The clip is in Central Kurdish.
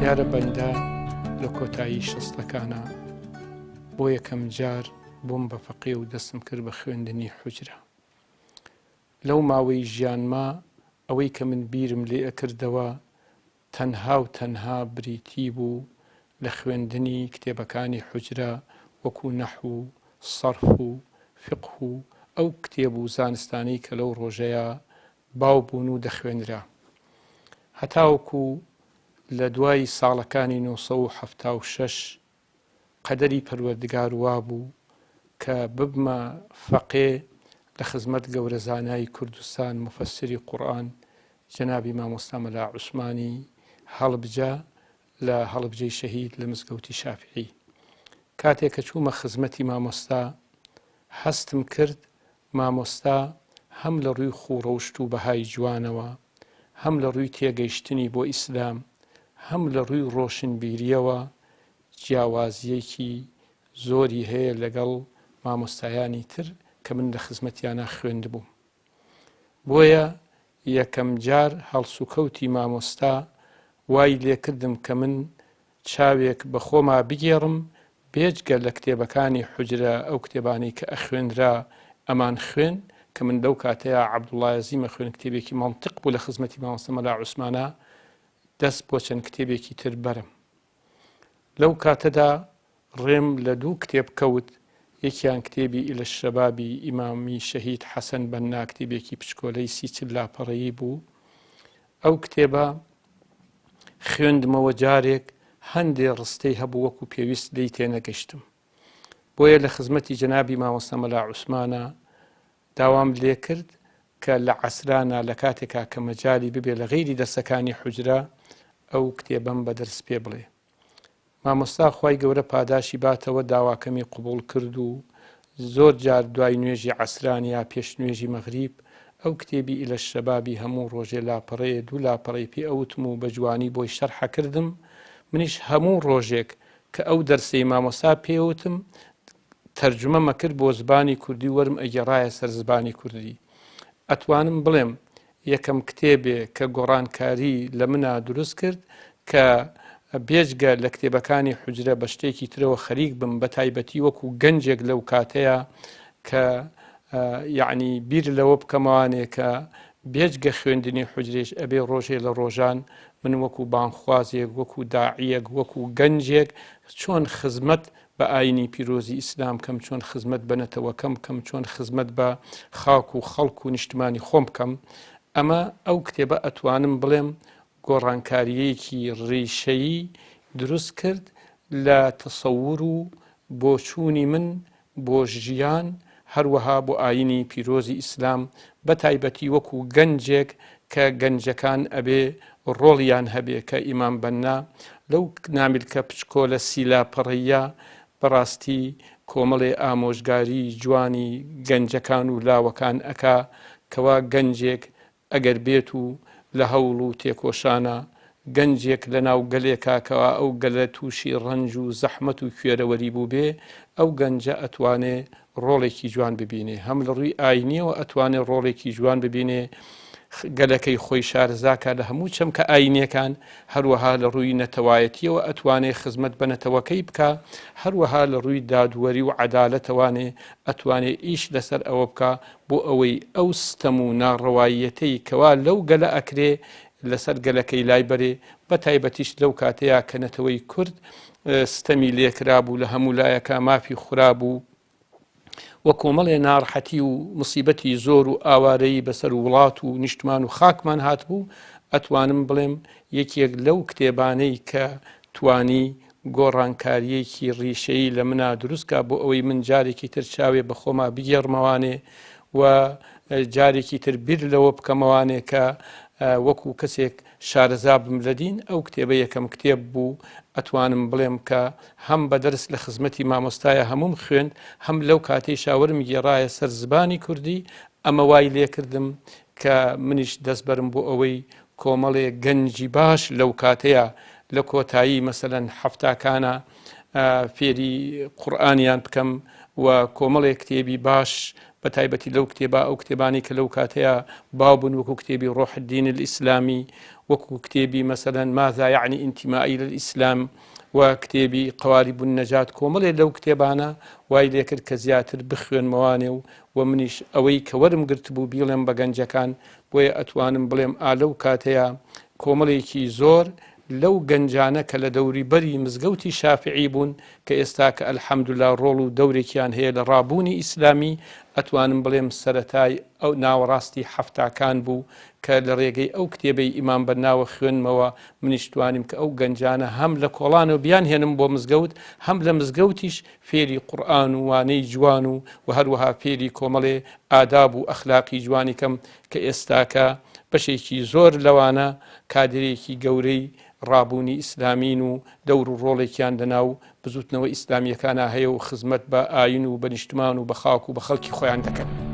دیارە بەندە لە کۆتایی شەستەکانە بۆ یەکەم جار بۆم بە فەقێ و دەستم کرد بە خوێندنی حوجرە. لەو ماوەی ژیانما ئەوەی کە من بیرم لێ ئەکردەوە تەنها و تەنها بریتی بوو لە خوێندنی کتێبەکانی حوجرە وەکو نەحو و سەرف و فقه و ئەو کتێب و زانستانەی کە لەو ڕۆژەیە باو بوون و دەخوێنرا. هەتاوەکو لە دوای ساڵەکانی 1976 قەدەری پەروەردگار وا بوو کە ببمە فەقێ لە خزمەت گەورە زانای کوردستان مفەسری قورئان جەنابی مامۆستا مەلا عوسمانی هەڵبجە لە هەڵبجەی شەهید لە مزگەوتی شافعی. کاتێک کە چوومە خزمەتی مامۆستا هەستم کرد مامۆستا هەم لە ڕووی خوڕەوشت و بەهای جوانەوە، هەم لە ڕووی تێگەیشتنی بۆ ئیسلام، هەم لە ڕووی ڕۆشنبیریەوە جیاوازیەکی زۆری هەیە لەگەڵ مامۆستایانی تر کە من لە خزمەتیانە خوێندبووم. بۆیە یەکەم جار هەڵسوکەوتی مامۆستا وای لێکردم کە من چاوێک بە خۆما بگێڕم بێجگە لە کتێبەکانی حوجرە ئەو کتێبانی کە ئەخوێنرا ئەمان خوێن کە من لەو کاتەیە عەبدوڵڵا عەزیمە خوێن کتێبێکی مەنتیق بوو لە خزمەتی مامۆستا مەلا عوسمانە دەست بۆ چەند کتێبێکی تر بەرم. لەو کاتەدا ڕێم لە دوو کتێب کەوت، یەکیان کتێبی ئیلە الشەبابی ئیمامی شەهید حەسەن بەنا کتێبێکی پچکۆلەی 30 لاپەڕەیی بوو. ئەو کتێبە خوێندمەوە جارێک هەندێ ڕستەی هەبوو وەکو پێویست لی تێنەگەشتم. بۆیە لە خزمەتی جەنابی مامۆستا مەلا عوسمانە داوام لێ کرد کە لە عەسرانە لە کاتێکا کە مەجالی ببێ لە غەیری دەرسەکانی حوجرە ئەو کتێبەم بە دەرس پێ بڵێ. مامۆستا خوای گەورە پاداشی باتەوە داواکەمی قبوڵ کرد و زۆر جار دوای نوێژی عەسران یا پێش نوێژی مەغریب ئەو کتێبی ئیلە الشەبابی هەموو ڕۆژێ لاپەڕەیە دوو لاپەڕەی پێ ئەوتم و بە جوانی بۆی شەرحە کردم. منیش هەموو ڕۆژێک کە ئەو دەرسەی مامۆستا پێوتم تەرجمەمە کرد بۆ زبانی کوردی وەرم ئەگەڕایە سەر زبانی کوردی. ئەتوانم بڵێم یەکەم کتێبێ کە گۆڕانکاری لە منە دروست کرد کە بێجگە لە کتێبەکانی حوجرە بە شتێکی ترەوە خەریک بم بە تایبەتی وەکو گەنجێک لەو کاتەیە کە یعنی بیر لەوە بکەمەوانێ کە بێجگە خوێندنی حوجرێش ئەبێ ڕۆژێ لە ڕۆژان من وەکو بانخوازێک وەکو داعیەک وەکو گەنجێک چۆن خزمەت بە ئاینی پیرۆزی ئیسلام کەم، چۆن خزمەت بە نەتەوەکەم بکەم، چۆن خزمەت بە خاک و خەڵک و نیشتمانی خۆم بکەم. ئەمە ئەو کتێبە ئەتوانم بڵێم گۆڕانکاریەیەکی ڕیشەیی دروست کرد لە تەسەوور و بۆچوونی من بۆ ژیان هەروەها بۆ ئاینی پیرۆزی ئیسلام بە تایبەتی وەکو گەنجێک کە گەنجەکان ئەبێ ڕۆڵیان هەبێ کە ئیمام بەنا لەو نامیلکە پچکۆلە سیلاپەڕەیە بەڕاستی کۆمەڵێ ئامۆژگاری جوانی گەنجەکان و لاوەکان ئەکا کەوا گەنجێک ئەگەر بێت و لە هەوڵ و تێکۆشانە گەنجێک لە ناو گەلێکا کەوا ئەو گەلە تووشی ڕەنج و زەحمەت و کوێرەوەری بوو بێ ئەو گەنجە ئەتوانێ ڕۆڵێکی جوان ببینێ، هەم لە ڕووی ئاینیەوە ئەتوانێ ڕۆڵێکی جوان ببینێ گەلەکەی خۆی شارەزاکە لە هەموو چەمکە ئاینیەکان، هەروەها لە ڕووی نەتەوایەتیەوە ئەتوانێ خزمەت بە نەتەوەکەی بکە، هەروەها لە ڕووی دادوەری و عەدالەتەوانێ ئەتوانێ ئیش لەسەر ئەوە بکە بۆ ئەوەی ئەو ستەم و ناڕەوایەتەی کەوا لەو گەلە ئەکرێ لەسەر گەلەکەی لای بەرێ بە تایبەتیش لەو کاتەیە کە نەتەوەی کورد ستەمی لێکرا بوو لە هەموو لایەکە مافی خورابوو وە کۆمەڵێ ناڕەحەتی و مصیبەتی زۆر و ئاوارەی بەسەر وڵات و نیشتمان و خاکمان هاتبوو. ئەتوانم بڵێم یەکێک لەو کتێبانەی کە توانی گۆڕانکاریەکی ڕیشەیی لە منە دروستکە بۆ ئەوەی من جارێکی تر چاوێ بە خۆما بگێڕمەوانێ و جارێکی تر بیر لەوە بکەمەوانێ کە وەکو کەسێک شارەزا بم لە دین ئەو کتێبە یەکەم کتێب بوو. ئەتوانم بڵێم کە هەم بە دەرس لە خزمەتی مامۆستایە هەموم خوێند، هەم لەو کاتەی شاوەرم گێڕایە سەر زبانی کوردی. ئەمە وای لێکردم کە منیش دەست بەرم بۆ ئەوەی کۆمەڵێ گەنجی باش لەو کاتەیە لە کۆتایی مەسەلەن حەفتاکانە فێری قورئانیان بکەم و کۆمەڵێک کتێبی باش بە تایبەتی لەو کتێبە ئەو کتێبانی کە لەو کاتەیە باوبوون وەکو کتێبی ڕۆح الدین الئیسلامی وەکو کتێبی مەسەلەن ماذا یعنی انتمائی للئیسلام و کتێبی قوالب النەجات کۆمەڵێ لەو کتێبانە وای لێکرد کە زیاتر بخوێنمەوانێ و منیش ئەوەی کە وەرم گرت بوو بیڵێم بە گەنجەکان بۆیە ئەتوانم بڵێم لەو کاتەیە کۆمەڵێکی زۆر لەو گەنجانە کە لە دەوری بەری مزگەوتی شافعی بوون کە ئێستا کە ئەلحەمدولیلا ڕۆڵ و دەورێکیان هەیە لە ڕابوونی ئیسلامی ئەتوانم بڵێم سەرەتای ئەو ناوەڕاستی حەفتاکان بوو کە لە ڕێگەی ئەو کتێبەی ئیمان بەرناوە خوێنمەوە منیش توانیم کە ئەو گەنجانە هەم لە کۆڵانەوە بیان هێنم بۆ مزگەوت هەم لە مزگەوتیش فێری قورئان و وانەی جوان و هەروەها فێری کۆمەڵێ ئاداب و ئەخلاقی جوانی کەم کە ئێستاکە بەشێکی زۆر لەوانە کادرێکی گەورەی ڕابوونی ئیسلامین و دەور و ڕۆڵێکیان لەناو بزوتنەوە ئیسلامیەکانە هەیە و خزمەت بە ئاین و بە نیشتمان و بە خاک و بە خەڵکی خۆیان دەکەن.